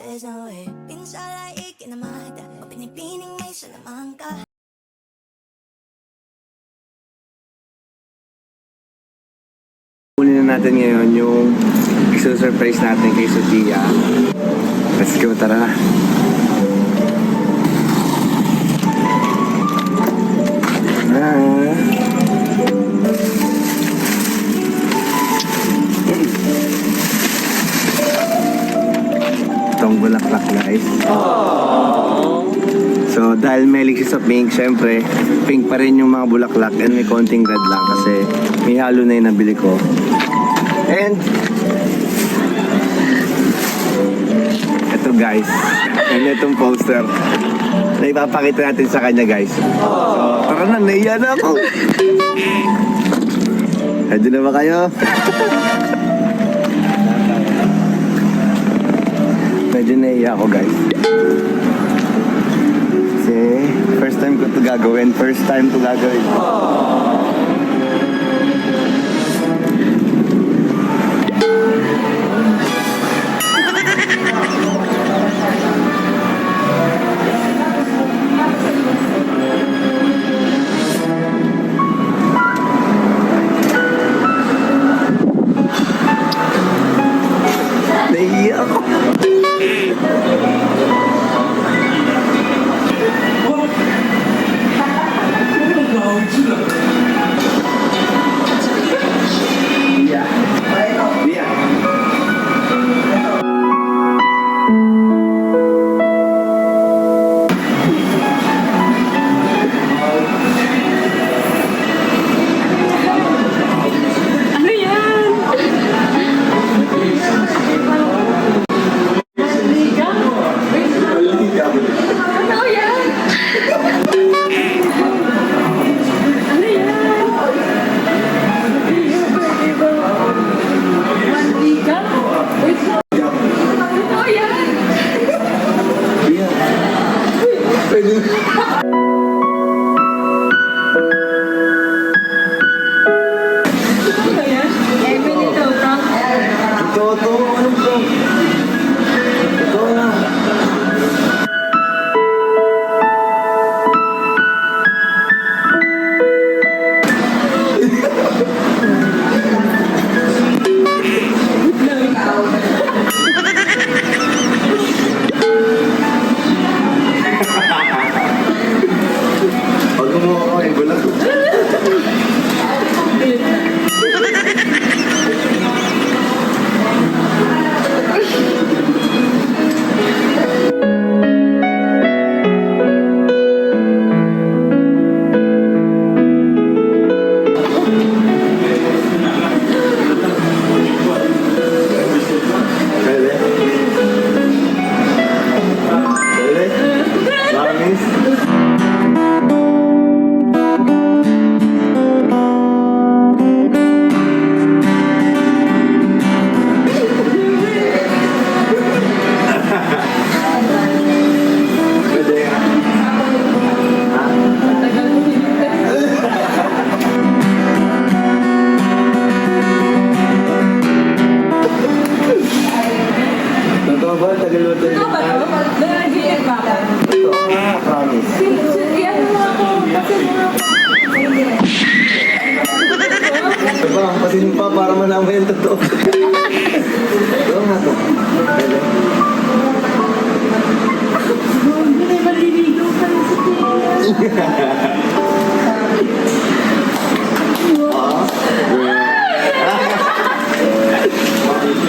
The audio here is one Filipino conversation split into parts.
There's no way pinsala ikinamada o pinipining may salamang ka. Kunin na natin ngayon yung surprise natin kay Sophia. Let's go, tara na. Itong bulaklak, guys. So, dahil may sa pink, syempre, pink pa rin yung mga bulaklak and may konting red lang kasi may halo na yung nabili ko. And, ito guys, and itong poster na ipapakita natin sa kanya guys. So, tara na, naiya na ako. Ready na ba kayo? Medyo naiya ako guys. Kasi, first time ko ito gagawin. First time ito gagawin. Naiya ako. Pasin pa para malaman yung totoo. Ito nga to. Hindi maliligaw ka rin sa tiyan.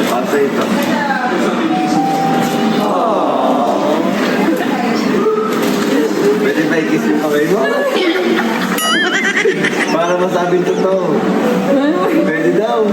Pasa ito. Pwede ba i-kiss yung kamay mo? Para masabing totoo. Pwede daw.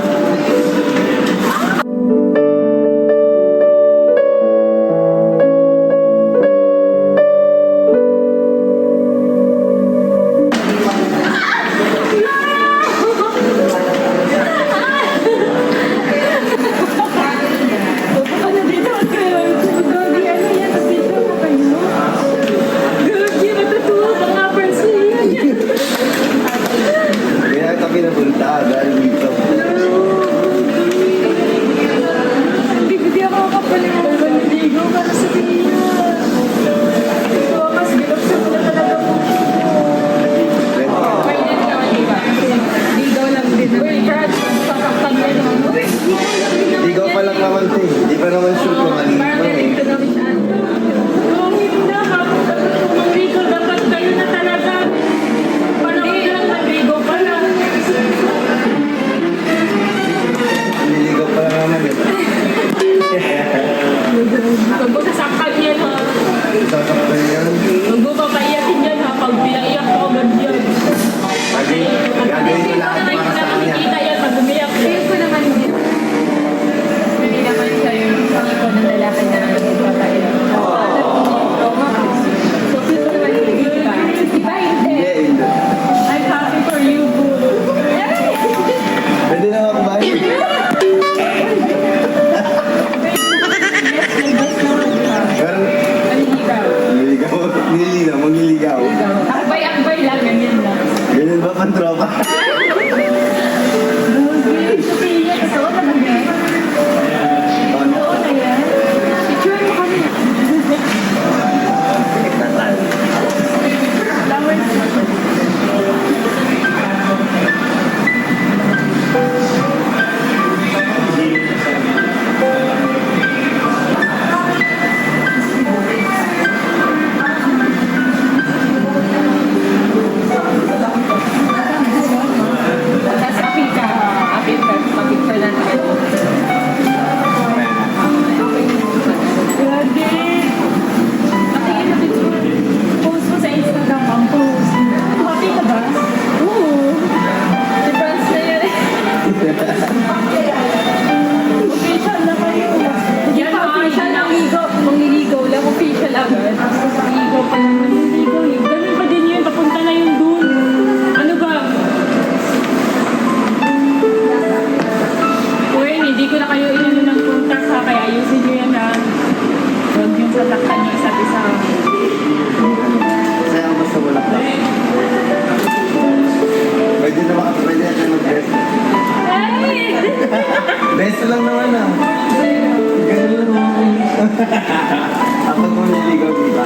Ako mo niligaw, di ba?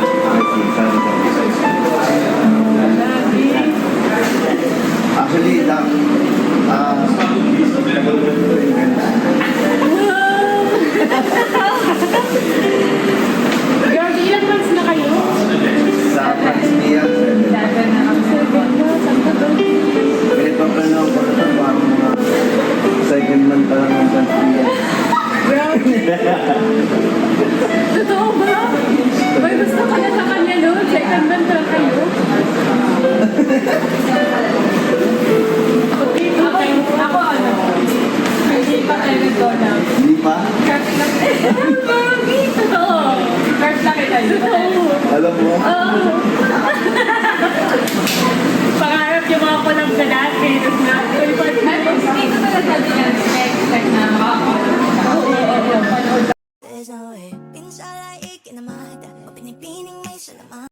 Actually, Grabe, ilang months na kayo? sa Pansnia, pinagpaplano ko na ito parang mga second month pa lang ng Pansnia. Grabe. Totoo ba? May gusto ka na sa kanya noon? Second month na kayo? Ako ano? Hindi pa tayo nag-donut. Hindi pa? Kart lang. Mami! Totoo. Kart lang kita. Totoo. Alam mo? Oo.